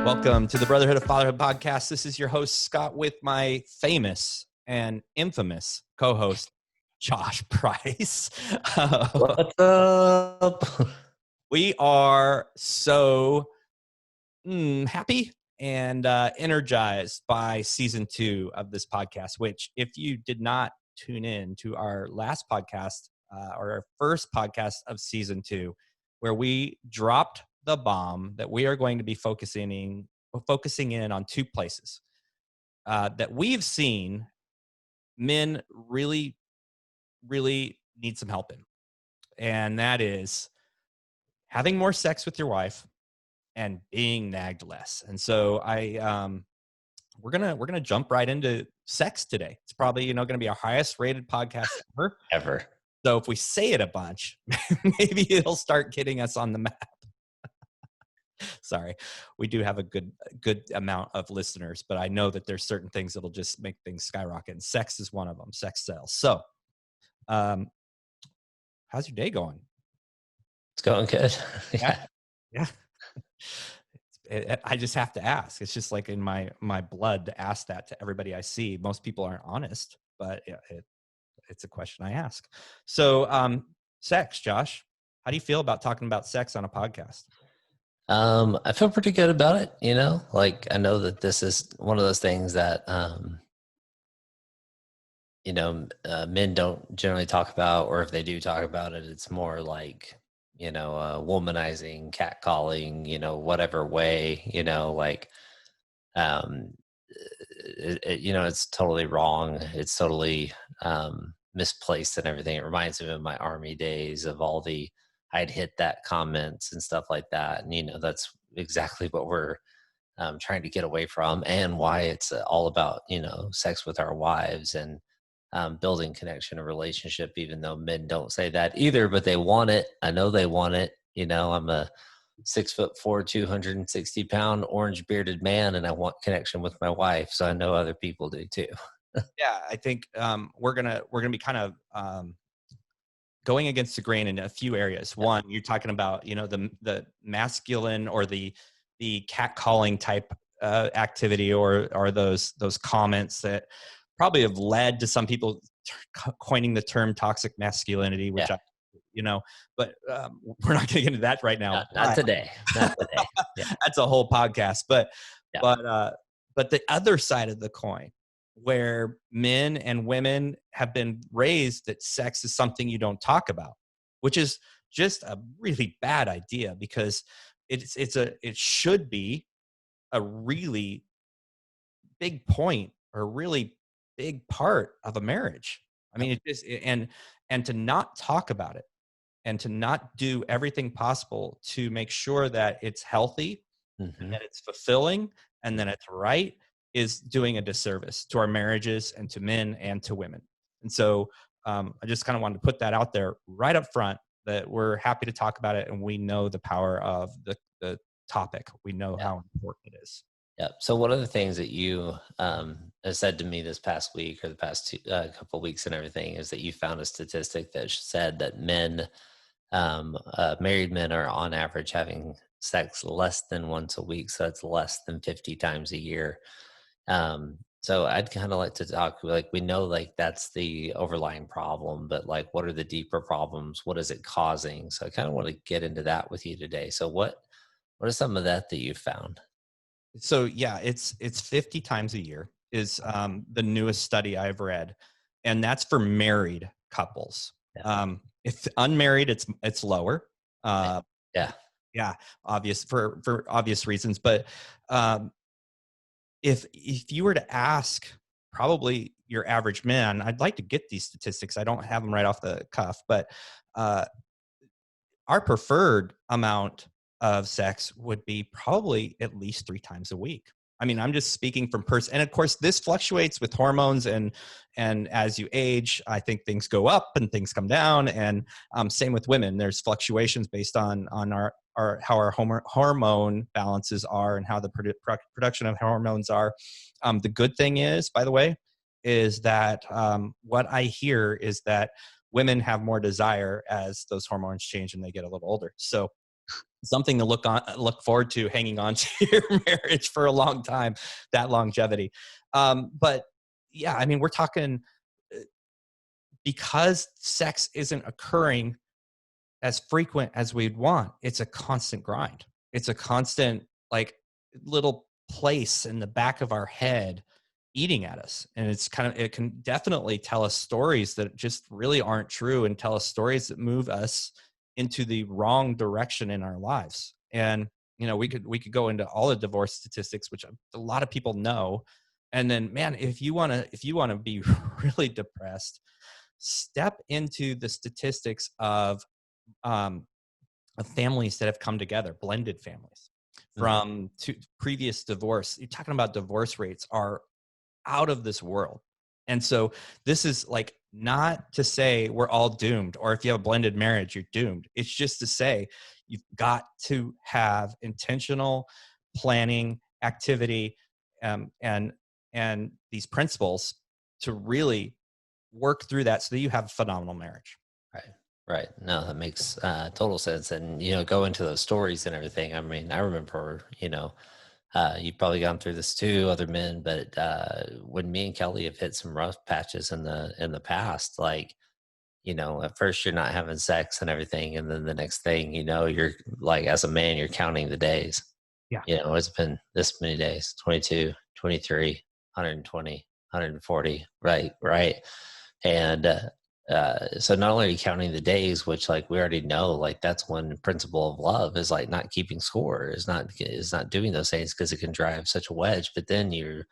Welcome to the Brotherhood of Fatherhood podcast. This is your host, Scott, with my famous and infamous co-host, Josh Price. What's up? We are so happy and energized by season 2 of this podcast, which if you did not tune in to our last podcast or our first podcast of season 2, where we dropped the bomb that we are going to be focusing in on 2 places that we've seen men really need some help in. And that is having more sex with your wife and being nagged less. And so we're gonna jump right into sex today. It's probably gonna be our highest rated podcast Ever. So if we say it a bunch, maybe it'll start getting us on the map. Sorry, we do have a good amount of listeners, but I know that there's certain things that'll just make things skyrocket. And sex is one of them. Sex sells. So, how's your day going? It's going good. Yeah. I just have to ask. It's just like in my blood to ask that to everybody I see. Most people aren't honest, but it's a question I ask. So, sex, Josh, how do you feel about talking about sex on a podcast? I feel pretty good about it. I know that this is one of those things that, men don't generally talk about, or if they do talk about it, it's more like, womanizing, catcalling, whatever way, it's totally wrong. It's totally misplaced and everything. It reminds me of my Army days of all the I'd hit that comments and stuff like that. And, that's exactly what we're trying to get away from, and why it's all about, sex with our wives and building connection and relationship, even though men don't say that either, but they want it. I know they want it. I'm a 6'4", 260-pound orange bearded man, and I want connection with my wife. So I know other people do too. Yeah, I think we're gonna be kind of going against the grain in a few areas. One, you're talking about the masculine or the catcalling type activity, or those comments that probably have led to some people coining the term toxic masculinity, which but we're not going to get into that right now. Not today. Not today. Yeah. That's a whole podcast. But the other side of the coin, where men and women have been raised that sex is something you don't talk about, which is just a really bad idea, because it should be a really big point, or a really big part of a marriage. I mean, and to not talk about it, and to not do everything possible to make sure that it's healthy, and that it's fulfilling, and that it's right, is doing a disservice to our marriages, and to men and to women. And so I just kind of wanted to put that out there right up front, that we're happy to talk about it, and we know the power of the topic. We know how important it is. Yeah. So one of the things that you have said to me this past week, or the past couple of weeks and everything, is that you found a statistic that said that married men are on average having sex less than once a week. So that's less than 50 times a year. So I'd kind of like to talk, we know that's the overlying problem, but what are the deeper problems? What is it causing? So I kind of want to get into that with you today. So what is some of that you found? So yeah, it's 50 times a year is the newest study I've read, and that's for married couples. If unmarried, it's lower. Obvious for obvious reasons. But if you were to ask probably your average man, I'd like to get these statistics. I don't have them right off the cuff, but our preferred amount of sex would be probably at least 3 times a week. I mean, I'm just speaking from person, and of course this fluctuates with hormones, and as you age, I think things go up and things come down, and same with women. There's fluctuations based on our how our hormone balances are, and how the production of hormones are. The good thing is, by the way, is that what I hear is that women have more desire as those hormones change and they get a little older. So something to look forward to, hanging on to your marriage for a long time, that longevity. But yeah, I mean, we're talking, because sex isn't occurring as frequent as we'd want, it's a constant grind. It's a constant, like, little place in the back of our head eating at us. And it can definitely tell us stories that just really aren't true, and tell us stories that move us into the wrong direction in our lives. And, we could go into all the divorce statistics, which a lot of people know. And then, man, if you want to be really depressed, step into the statistics um, of families that have come together, blended families Mhm. from previous divorce. You're talking about divorce rates are out of this world. And so this is, like, not to say we're all doomed, or if you have a blended marriage, you're doomed. It's just to say you've got to have intentional planning, activity, and these principles to really work through that, so that you have a phenomenal marriage. Right. Right. No, that makes total sense. And, go into those stories and everything. I mean, I remember, you've probably gone through this too, other men, but when me and Kelly have hit some rough patches in the past, like, at first you're not having sex and everything. And then the next thing, you're like, as a man, you're counting the days. Yeah. It's been this many days, 22, 23, 120, 140. Right. Right. And so not only are you counting the days, which, like, we already know, like, that's one principle of love, is like not keeping score, is not doing those things, because it can drive such a wedge. But then you're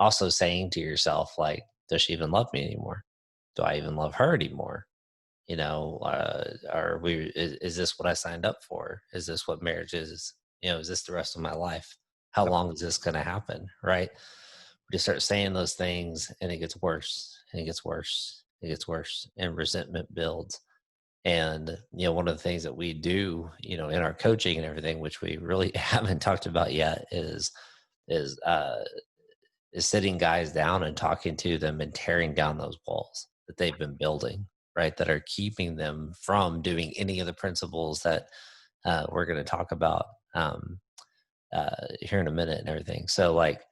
also saying to yourself, like, does she even love me anymore? Do I even love her anymore? Is this what I signed up for? Is this what marriage is? Is this the rest of my life? How Yep. long is this going to happen? Right. We just start saying those things, and it gets worse, and it gets worse, it gets worse, and resentment builds. And, one of the things that we do, in our coaching and everything, which we really haven't talked about yet, is uh, is sitting guys down and talking to them and tearing down those walls that they've been building, right? That are keeping them from doing any of the principles that we're going to talk about here in a minute and everything. So, like,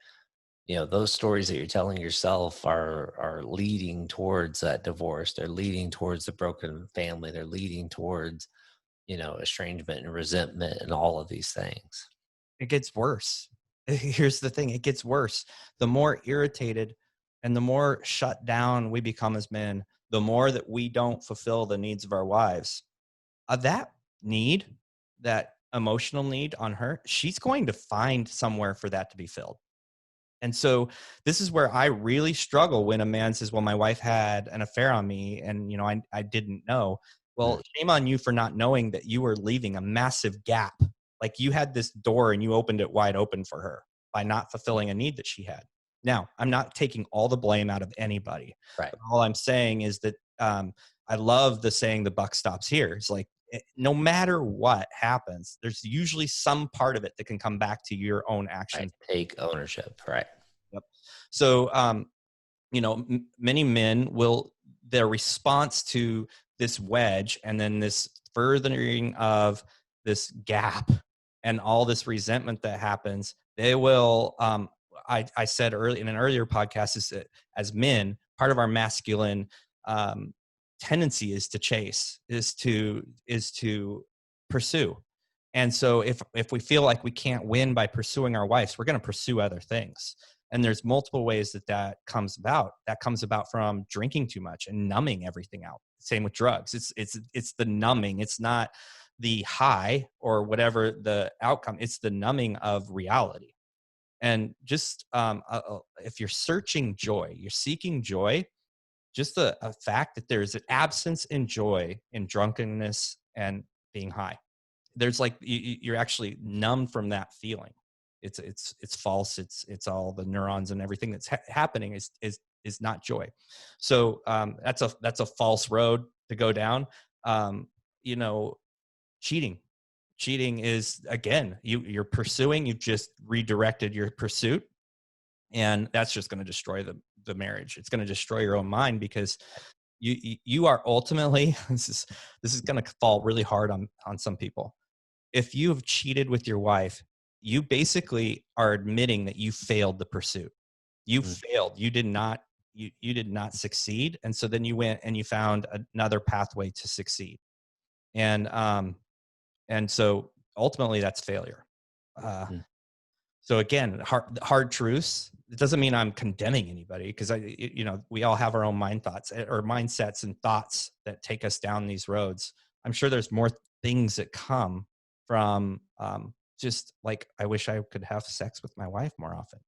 those stories that you're telling yourself are leading towards that divorce. They're leading towards the broken family. They're leading towards, estrangement and resentment and all of these things. It gets worse. Here's the thing, it gets worse. The more irritated and the more shut down we become as men, the more that we don't fulfill the needs of our wives. That need, that emotional need on her, she's going to find somewhere for that to be filled. And so this is where I really struggle when a man says, well, my wife had an affair on me, and, I didn't know. Mm. Well, shame on you for not knowing that you were leaving a massive gap. Like, you had this door and you opened it wide open for her by not fulfilling a need that she had. Now, I'm not taking all the blame out of anybody. Right. But all I'm saying is that, I love the saying, the buck stops here. It's like, no matter what happens, there's usually some part of it that can come back to your own Right. actions. Take ownership. Right. Yep. So, many men will, their response to this wedge, and then this furthering of this gap and all this resentment that happens, they will, I said early in an earlier podcast, is that as men, part of our masculine um, tendency is to chase, is to pursue. And so if we feel like we can't win by pursuing our wives, we're going to pursue other things. And there's multiple ways that comes about. That comes about from drinking too much and numbing everything out. Same with drugs. It's the numbing. It's not the high or whatever the outcome. It's the numbing of reality. And just, if you're searching joy, you're seeking joy, just a fact that there's an absence in joy in drunkenness and being high. There's, like, you're actually numb from that feeling. It's false. It's all the neurons and everything that's happening is not joy. So, that's a false road to go down. Um, you know, cheating. Cheating is, again, you're pursuing. You've just redirected your pursuit, and that's just going to destroy the marriage. It's going to destroy your own mind, because you are ultimately, this is going to fall really hard on some people. if you have cheated with your wife, you basically are admitting that you failed the pursuit. You Mm, failed. You did not succeed. And so then you went and you found another pathway to succeed. And and so ultimately that's failure. Uh, mm, so again, hard truths. It doesn't mean I'm condemning anybody, because we all have our own mind thoughts or mindsets and thoughts that take us down these roads. I'm sure there's more things that come from just like, I wish I could have sex with my wife more often.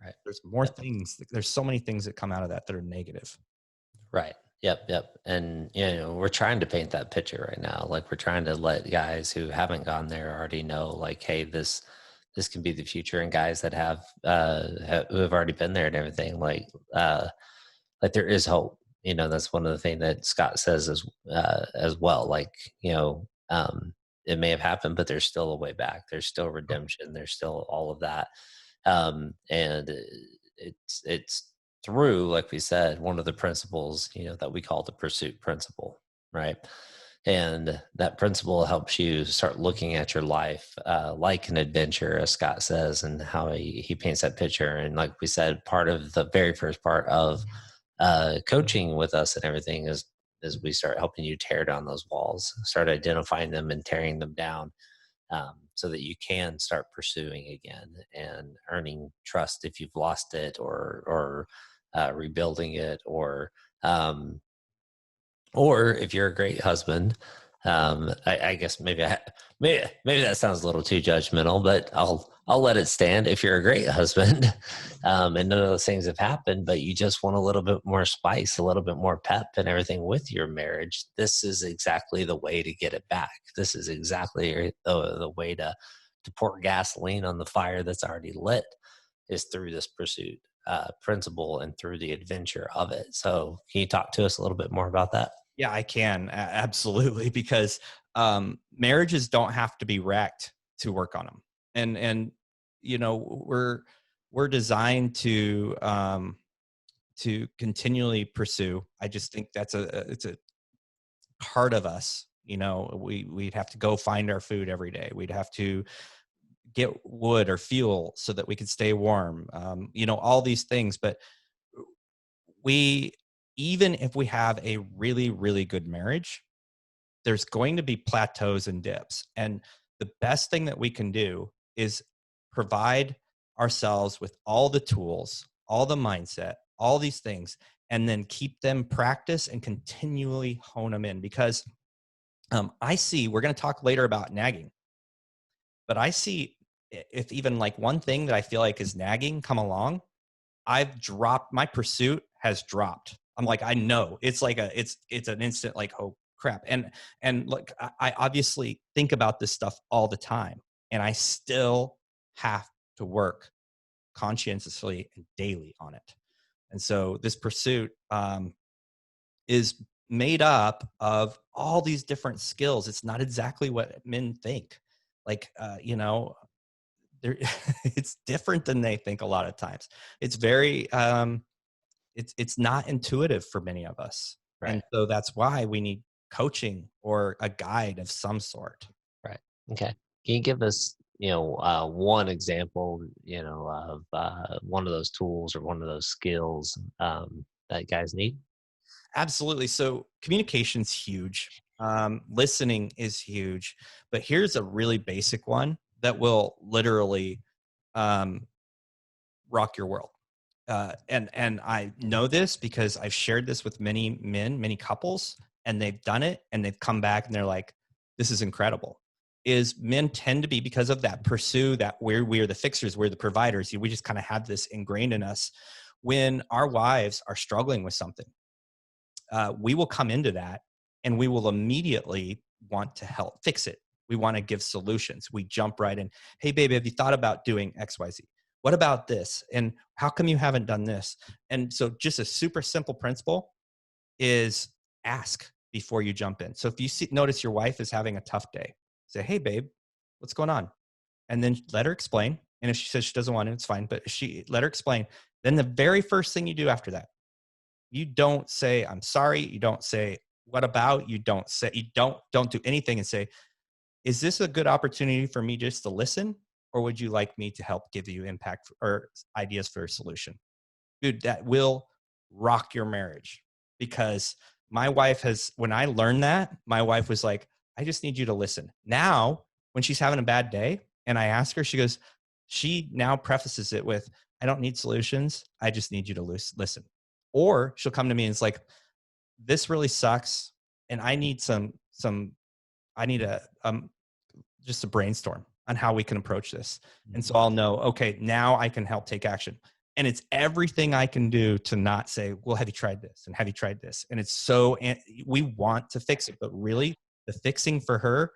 right. There's more Yep. things. There's so many things that come out of that that are negative. Right. Yep. Yep. And we're trying to paint that picture right now. Like we're trying to let guys who haven't gone there already know, like, hey, this can be the future, and guys that have who have already been there and everything, like there is hope. That's one of the things that Scott says as well. Like, it may have happened, but there's still a way back. There's still redemption. There's still all of that. And it's through, like we said, one of the principles, that we call the pursuit principle, right? And that principle helps you start looking at your life like an adventure, as Scott says, and how he paints that picture. And like we said, part of the very first part of coaching with us and everything is we start helping you tear down those walls, start identifying them and tearing them down, so that you can start pursuing again and earning trust if you've lost it, or rebuilding it, um, or if you're a great husband. I guess maybe that sounds a little too judgmental, but I'll let it stand. If you're a great husband, and none of those things have happened, but you just want a little bit more spice, a little bit more pep and everything with your marriage, this is exactly the way to get it back. This is exactly the way to pour gasoline on the fire that's already lit, is through this pursuit principle and through the adventure of it. So can you talk to us a little bit more about that? Yeah, I can, absolutely, because marriages don't have to be wrecked to work on them. And we're designed to continually pursue. I just think it's a part of us. We'd have to go find our food every day. We'd have to get wood or fuel so that we could stay warm. All these things. But we, even if we have a really, really good marriage, there's going to be plateaus and dips. And the best thing that we can do is provide ourselves with all the tools, all the mindset, all these things, and then keep them practice and continually hone them in. Because I see, we're going to talk later about nagging, but I see, if even like one thing that I feel like is nagging come along, I've dropped, my pursuit has dropped. I'm like, I know it's like it's an instant like, oh crap. And look, I obviously think about this stuff all the time, and I still have to work conscientiously and daily on it. And so this pursuit is made up of all these different skills. It's not exactly what men think. Like, they're it's different than they think a lot of times. It's very it's not intuitive for many of us. Right. And so that's why we need coaching or a guide of some sort. Right. Okay. Can you give us, one example, of one of those tools or one of those skills that guys need? Absolutely. So communication's huge. Listening is huge. But here's a really basic one that will literally um, rock your world. And I know this because I've shared this with many men, many couples, and they've done it and they've come back and they're like, this is incredible. Is men tend to be, because of that pursue, that we are the fixers, we're the providers. We just kind of have this ingrained in us. When our wives are struggling with something, we will come into that and we will immediately want to help fix it. We want to give solutions. We jump right in. Hey, baby, have you thought about doing XYZ? What about this? And how come you haven't done this? And so, just a super simple principle is ask before you jump in. So, if you notice your wife is having a tough day, say, hey, babe, what's going on? And then let her explain. And if she says she doesn't want it, it's fine. But let her explain. Then the very first thing you do after that, you don't say I'm sorry, you don't say what about, you don't do anything, and say, is this a good opportunity for me just to listen? Or would you like me to help give you impact or ideas for a solution? Dude, that will rock your marriage. Because my wife has, when I learned that, my wife was like, I just need you to listen. Now, when she's having a bad day and I ask her, she now prefaces it with, I don't need solutions. I just need you to listen. Or she'll come to me and it's like, this really sucks. And I need I need just a brainstorm on how we can approach this. And so I'll know, okay, now I can help take action. And it's everything I can do to not say, well, have you tried this? And have you tried this? And we want to fix it, but really the fixing for her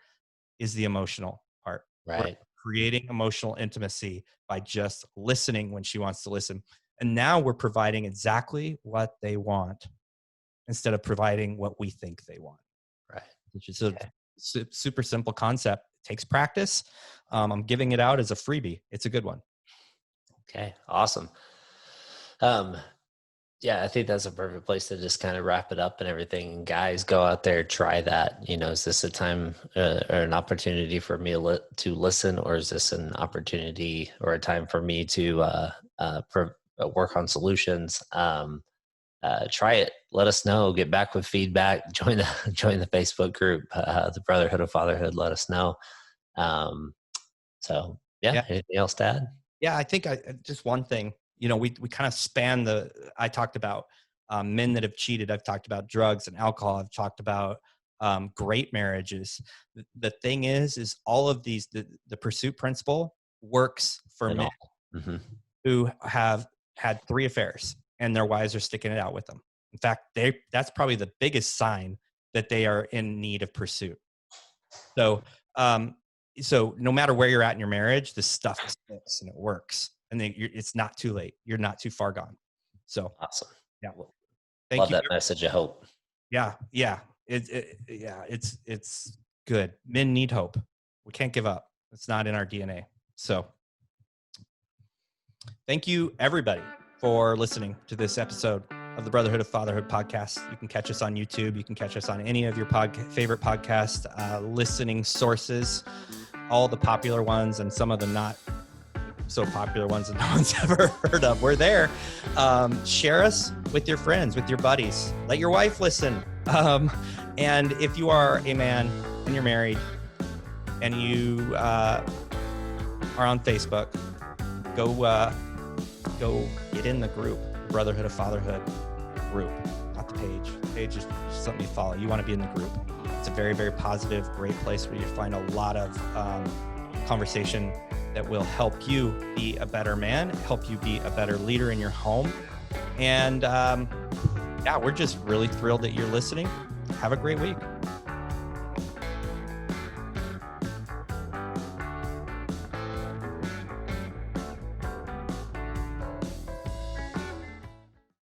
is the emotional part. We're Right. creating emotional intimacy by just listening when she wants to listen. And now we're providing exactly what they want instead of providing what we think they want. Right. Which is a super simple concept. It takes practice. I'm giving it out as a freebie. It's a good one. Okay. Awesome. Yeah, I think that's a perfect place to just kind of wrap it up and everything. And guys, go out there, try that. Is this a time or an opportunity for me to listen, or is this an opportunity or a time for me to work on solutions? Try it. Let us know. Get back with feedback. Join the Facebook group, the Brotherhood of Fatherhood. Let us know. Yeah. Anything else to add? Yeah, I think just one thing. We kind of span I talked about men that have cheated. I've talked about drugs and alcohol. I've talked about great marriages. The thing is all of these, the pursuit principle works for men who have had 3 affairs and their wives are sticking it out with them. In fact, that's probably the biggest sign that they are in need of pursuit. So no matter where you're at in your marriage, this stuff sticks and it works. And then it's not too late. You're not too far gone. So awesome. Yeah. Thank you. Love that message of hope. Yeah. It's good. Men need hope. We can't give up. It's not in our DNA. So thank you everybody for listening to this episode of the Brotherhood of Fatherhood podcast. You can catch us on YouTube. You can catch us on any of your favorite podcast listening sources, all the popular ones and some of the not so popular ones that no one's ever heard of. We're there. Share us with your friends, with your buddies. Let your wife listen. And if you are a man and you're married and you are on Facebook, go get in the group, Brotherhood of Fatherhood group, not the page. The page is just something you follow. You want to be in the group. It's a very, very positive, great place where you find a lot of conversation that will help you be a better man, help you be a better leader in your home. And we're just really thrilled that you're listening. Have a great week.